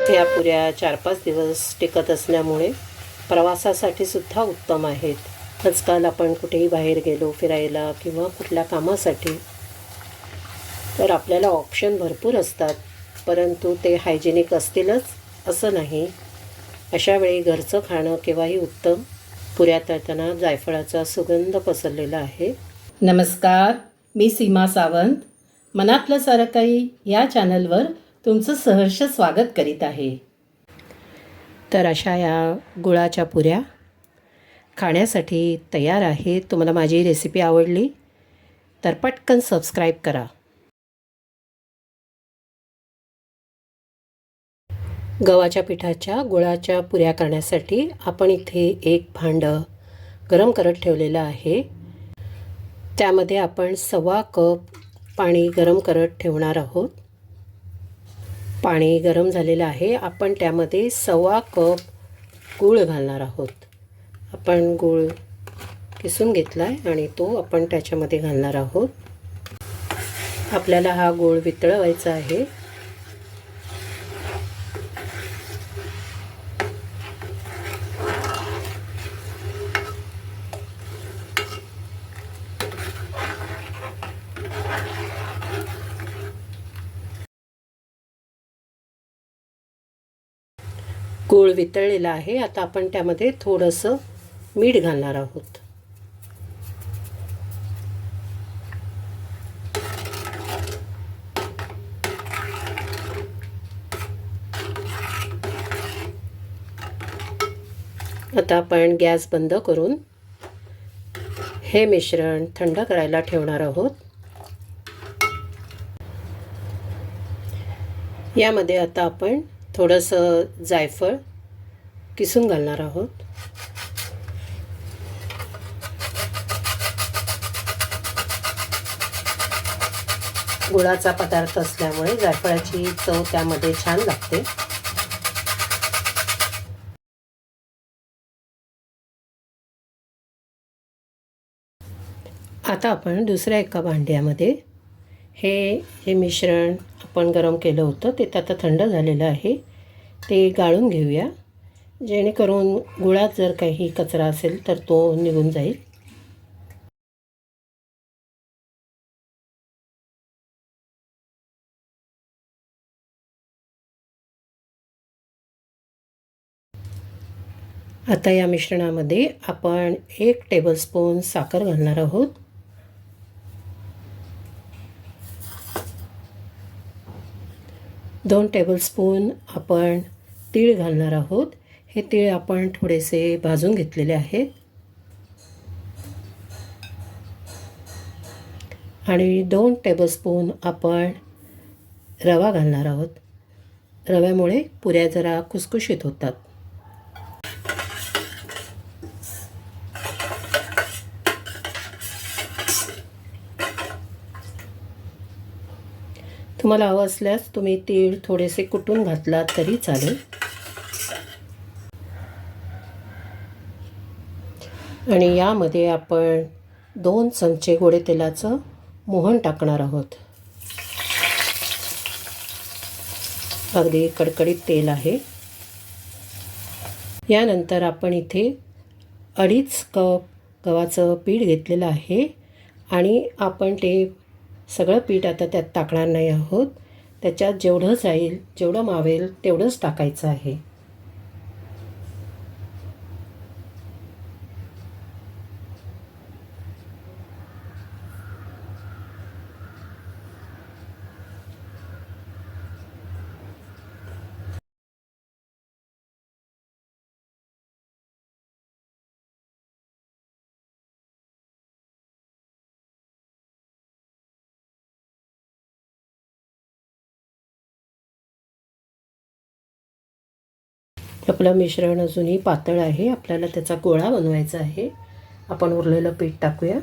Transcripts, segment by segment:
या पुऱ्या 4-5 दिवस टिकत असल्यामुळे प्रवासासाठी सुद्धा उत्तम आहेत। आजकाल आपण कुठेही बाहेर गेलो फिरायला किंवा कुठल्या कामासाठी तर आपल्याला ऑप्शन भरपूर असतात, परंतु ते हायजेनिक असतीलच असं नाही। अशा वेळी घरचं खाणं केव्हाही उत्तम। पुऱ्या तळताना जायफळाचा सुगंध पसरलेला आहे। नमस्कार, मी सीमा सावंत। मनातलं सारं काही या चॅनलवर तुमचं सहर्ष स्वागत करीत आहे। तर अशा या गुळाच्या पुऱ्या खाण्यासाठी तयार आहे। तुम्हाला माझी रेसिपी आवडली तर पटकन सबस्क्राईब करा। गव्हाच्या पिठाच्या गुळाच्या पुऱ्या करण्यासाठी आपण इथे एक भांडं गरम करत ठेवलेलं आहे। त्यामध्ये आपण 1.25 कप पाणी गरम करत ठेवणार आहोत। पाणी गरम झालेलं आहे। आपण त्यामध्ये 1.25 कप गूळ घालणार आहोत। आपण गूळ किसून घेतला आहे आणि तो आपण त्याच्यामध्ये घालणार आहोत। आपल्याला हा गूळ वितळवायचा आहे। गूळ वितळलेला आहे। आता आपण त्यामध्ये थोडंसं मीठ घालणार आहोत। आता आपण गॅस बंद करून हे मिश्रण थंड करायला ठेवणार आहोत। यामध्ये आता आपण थोडंसं जायफळ किसून घालणार आहोत। गुळाचा पदार्थ असल्यामुळे जायफळाची चव त्यामध्ये छान लागते। आता आपण दुसऱ्या एका भांड्यामध्ये हे मिश्रण आपण गरम केलं होतं ते आता थंड झालेलं आहे, ते गाळून घेऊया, जेणेकरून गुळात जर काही कचरा असेल तर तो निघून जाईल। आता या मिश्रणामध्ये आपण 1 टेबलस्पून साखर घालणार आहोत। दोन टेबलस्पून आपण तीळ घालणार आहोत। हे तीळ आपण थोडेसे भाजून घेतलेले आहेत। आणि 2 टेबलस्पून आपण रवा घालणार आहोत। रव्यामुळे पुऱ्या जरा खुसखुशीत होतात। तुम्हाला हवं असल्यास तुम्ही तीळ थोडेसे कुटून घातलात तरी चालेल। आणि यामध्ये आपण 2 चमचे गोडे तेलाचं मोहन टाकणार आहोत। अगदी कडकडीत तेल आहे। यानंतर आपण इथे 2.5 कप गव्हाचं पीठ घेतलेलं आहे आणि आपण ते सगळं पीठ आता त्यात टाकणार नाही आहोत। त्याच्यात जेवढं जाईल, जेवढं मावेल तेवढंच टाकायचं आहे। आपलं मिश्रण अजूनही पातळ आहे, आपल्याला त्याचा गोळा बनवायचा आहे। आपण उरलेलं पीठ टाकूया।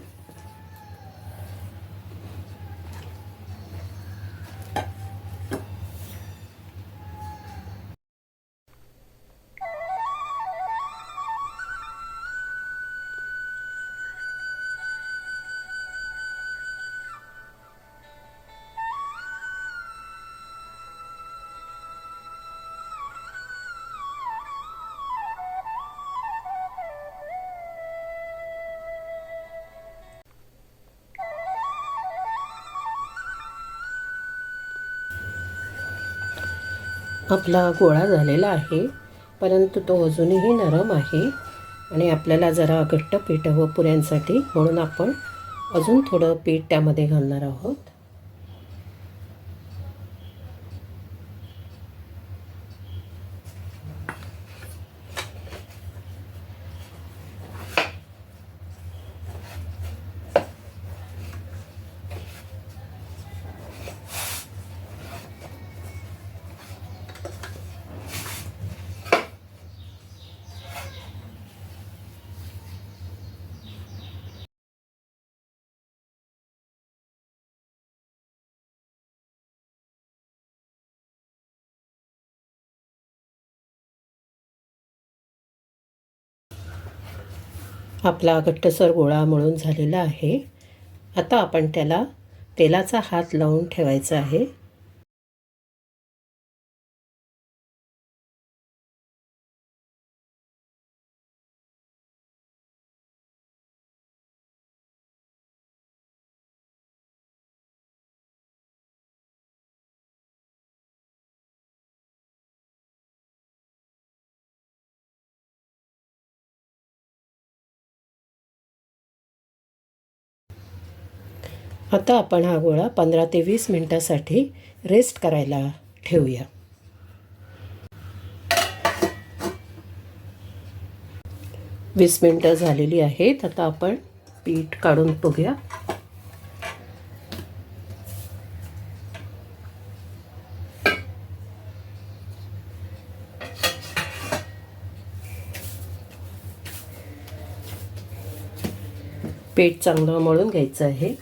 आपला गोळा झालेला आहे, परंतु तो अजूनही नरम आहे आणि आपल्याला जरा घट्ट पीठ हवं पुऱ्यांसाठी, म्हणून आपण अजून थोडं पीठ त्यामध्ये घालणार आहोत. आपला घट्टसर गोळा मळून झालेला आहे. आता आपण त्याला तेलाचा हात लावून ठेवायचा आहे. आता आपण हा गोळा 15 ते 20 मिनिटासाठी रेस्ट करायला ठेवूया. 20 मिनिटं झालेली आहेत. आता आपण पीठ काढून बघूया. पीठ चांगलं मळून घ्यायचं आहे.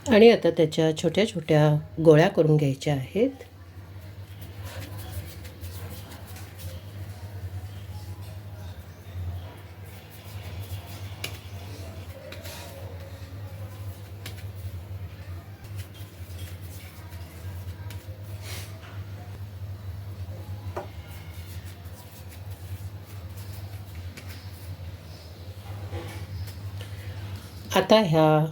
आणि आता त्याच्या छोट्या छोट्या गोळ्या करून घ्यायच्या आहेत. आता ह्या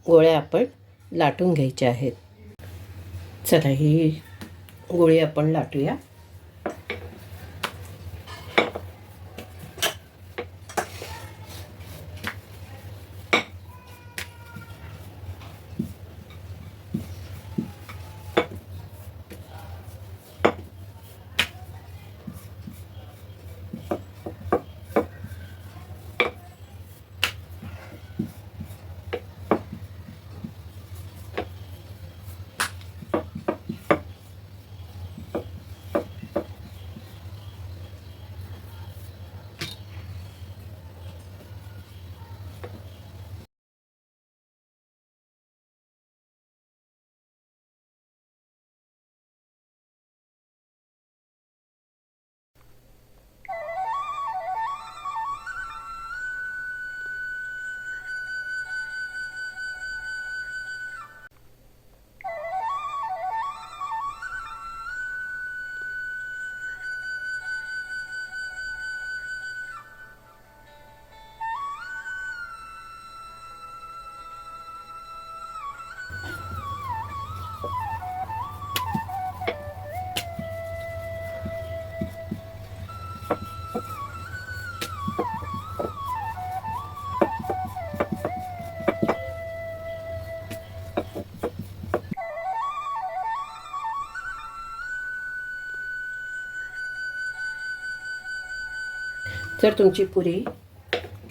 गोळ्या आपण लाटून घ्यायच्या आहेत. चला ही गोळी आपण लाटूया. जर तुमची पुरी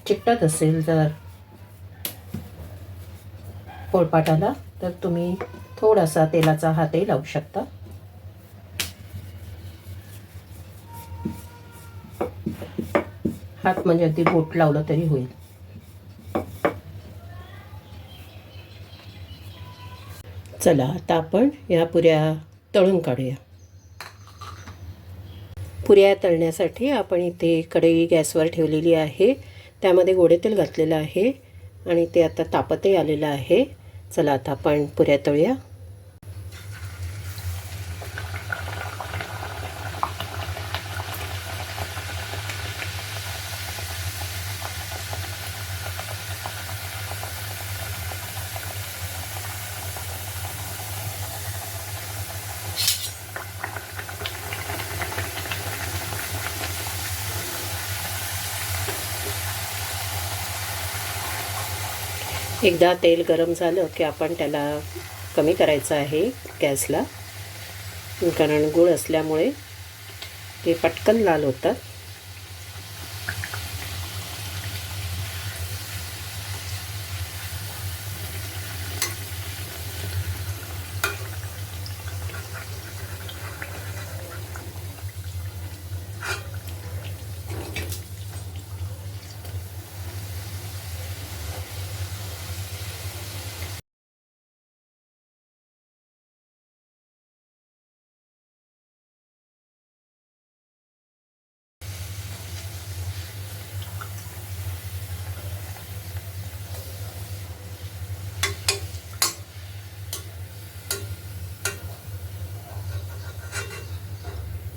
चिकटत असेल जर पोळपाटाला, तर तुम्ही थोडासा तेलाचा हातही लावू शकता. हात म्हणजे अगदी बोट लावलं तरी होईल. चला आता आपण या पुऱ्या तळून काढूया. पुऱ्या तळण्यासाठी आपण इथे कढई गॅसवर ठेवलेली आहे. त्यामध्ये गोडे तेल घातलेलं आहे आणि ते आता तापतही आलेलं आहे. चला आता आपण पुऱ्या तळूया. एकदा तेल गरम झालं की आपण त्याला कमी करायचं आहे गॅसला, कारण गूळ असल्यामुळे ते पटकन लाल होतात.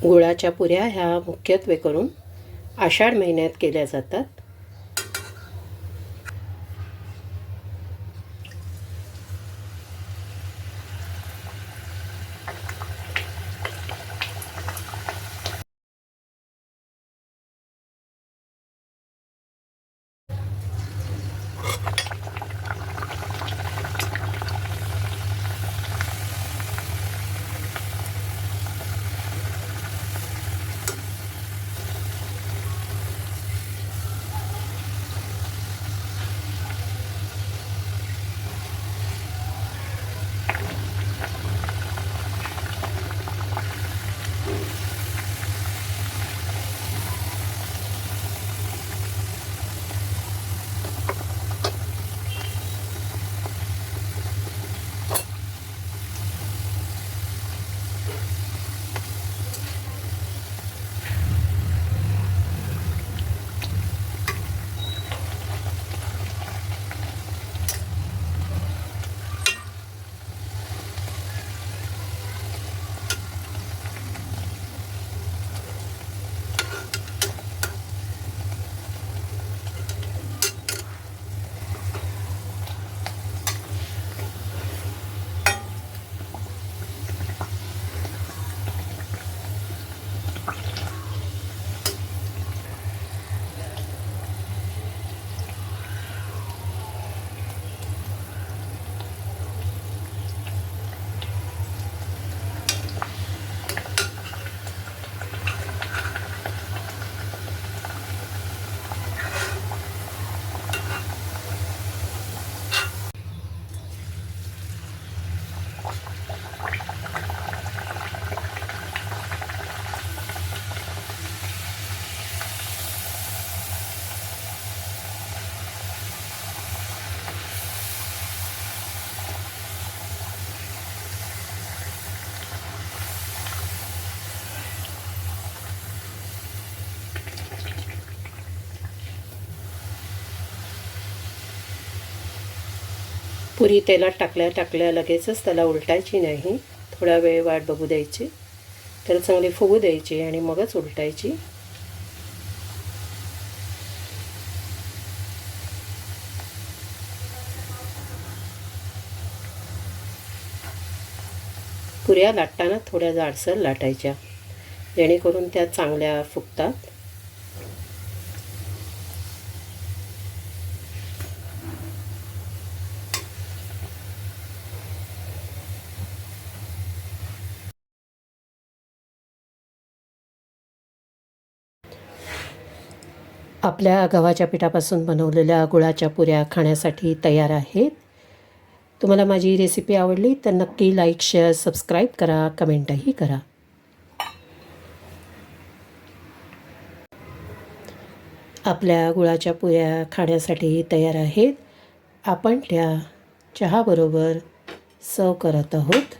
गुळाच्या पुऱ्या ह्या मुख्यत्वे करून आषाढ महिन्यात केल्या जातात. पुरी तेलात टाकल्या लगेचच त्याला उलटायची नाही, थोडा वेळ वाट बघू द्यायची, त्याला चांगली फुगू द्यायची आणि मगच उलटायची. पुऱ्या लाटताना थोड्या जाडसर लाटायच्या, जेणेकरून त्या चांगल्या फुगतात. आपल्या गव्हाच्या पिठापासून बनवलेल्या गुळाच्या पुऱ्या खाण्यासाठी तयार आहेत. तुम्हाला माझी रेसिपी आवडली तर नक्की लाईक, शेअर, सबस्क्राईब करा, कमेंटही करा. आपल्या गुळाच्या पुऱ्या खाण्यासाठी तयार आहेत. आपण त्या चहाबरोबर सर्व करत आहोत.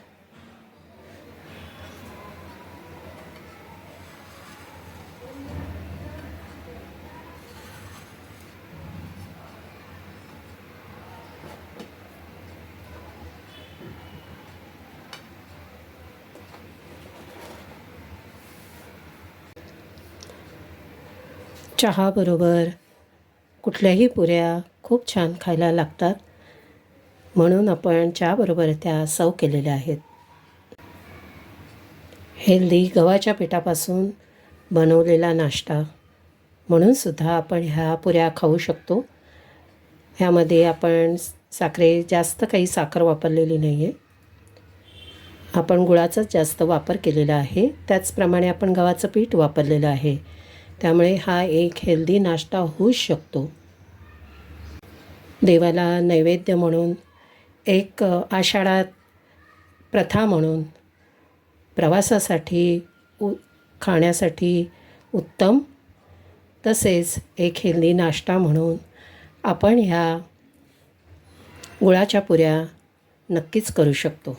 चहाबरोबर कुठल्याही पुऱ्या खूप छान खायला लागतात, म्हणून आपण चहाबरोबर त्या सर्व केलेल्या आहेत. हेल्दी गव्हाच्या पिठापासून बनवलेला नाश्ता म्हणून सुद्धा आपण ह्या पुऱ्या खाऊ शकतो. ह्यामध्ये आपण जास्त काही साखर वापरलेली नाही आहे. आपण गुळाचाच जास्त वापर केलेला आहे. त्याचप्रमाणे आपण गव्हाचं पीठ वापरलेलं आहे. त्यामुळे हा एक हेल्दी नाश्ता होऊच शकतो. देवाला नैवेद्य म्हणून, एक आषाढात प्रथा म्हणून, प्रवासासाठी खाण्यासाठी उत्तम, तसेच एक हेल्दी नाश्ता म्हणून आपण ह्या गुळाच्या पुऱ्या नक्कीच करू शकतो.